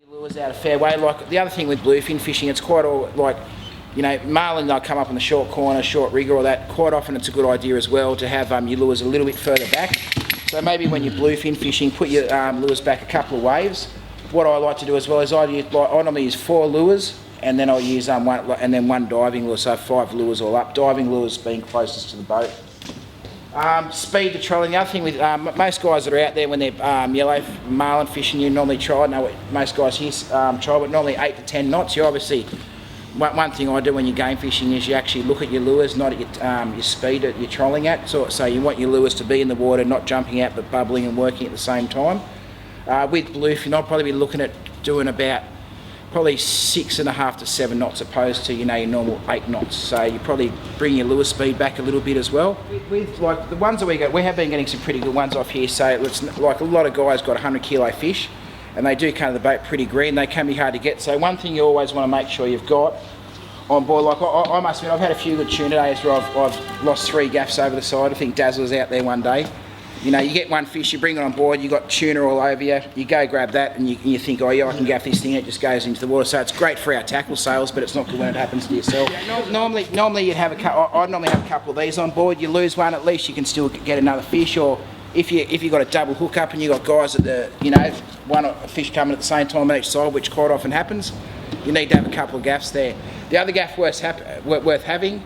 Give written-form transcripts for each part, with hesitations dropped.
Lures out of fairway. Like the other thing with bluefin fishing, it's quite all like, you know, marlin, they'll come up on the short corner, short rigger or that. Quite often it's a good idea as well to have your lures a little bit further back. So maybe when you're bluefin fishing, put your lures back a couple of waves. What I like to do as well is I normally use 4 lures, and then I'll use one diving lure, so 5 lures all up. Diving lures being closest to the boat. Speed to trolling. The other thing with most guys that are out there when they're yellow marlin fishing, you normally try. I know what most guys here try, but normally 8 to 10 knots. You obviously, one thing I do when you're game fishing is you actually look at your lures, not at your speed that you're trolling at. So you want your lures to be in the water, not jumping out, but bubbling and working at the same time. With bluefin, I'll probably be looking at doing about probably 6.5 to 7 knots opposed to, you know, your normal 8 knots. So you probably bring your lure speed back a little bit as well. With like the ones that we have been getting some pretty good ones off here. So it's like a lot of guys got 100 kilo fish, and they do come to the boat pretty green. They can be hard to get. So one thing you always want to make sure you've got on board, like I must admit, I've had a few good tuna days where I've lost 3 gaffs over the side. I think Dazzle was out there one day. You know, you get one fish, you bring it on board, you got tuna all over you, you go grab that and you think, oh yeah, I can gaff this thing, it just goes into the water. So it's great for our tackle sales, but it's not good when it happens to yourself. Normally you'd have I'd normally have a couple of these on board. You lose one, at least you can still get another fish. Or if you got a double hook up and you got guys at the, you know, one fish coming at the same time on each side, which quite often happens, you need to have a couple of gaffs there. The other gaff worth having,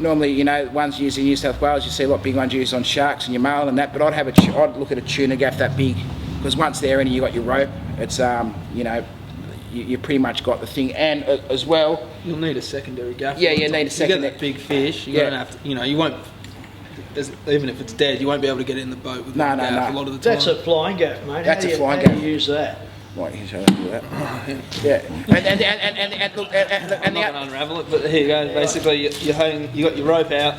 normally, you know, ones used in New South Wales, you see a lot of big ones used on sharks and your marlin and that, but I'd look at a tuna gaff that big, because once they're in and you got your rope, it's, you know, you pretty much got the thing. And as well, you'll need a secondary gaff. Yeah, you need a secondary. You get that big fish, you're gonna have to, you know, you won't, even if it's dead, you won't be able to get it in the boat with that gaff a lot of the time. That's a flying gaff, mate. That's a flying gaff. gaff. How do you use that? Right, here's how to do that. Yeah. And look, I'm not gonna unravel it, but here you go. Basically, you got your rope out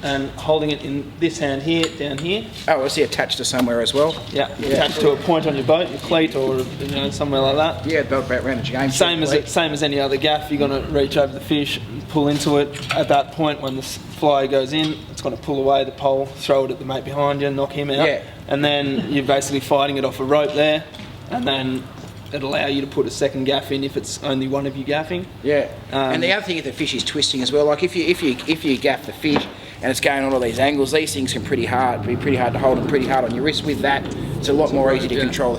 and holding it in this hand here, down here. Oh, is he attached to somewhere as well? Yeah, attached to a point on your boat, your cleat, or, you know, somewhere like that. Yeah, about around the game. Same as any other gaff. You're gonna reach over the fish, pull into it. At that point, when the fly goes in, it's gonna pull away the pole, throw it at the mate behind you, knock him out. Yeah. And then you're basically fighting it off a rope there, and then it'll allow you to put a second gaff in if it's only one of you gaffing. Yeah. And the other thing is the fish is twisting as well. Like if you gaff the fish and it's going on all these angles, these things can be pretty hard to hold and pretty hard on your wrist. With that, it's a lot more easy to control.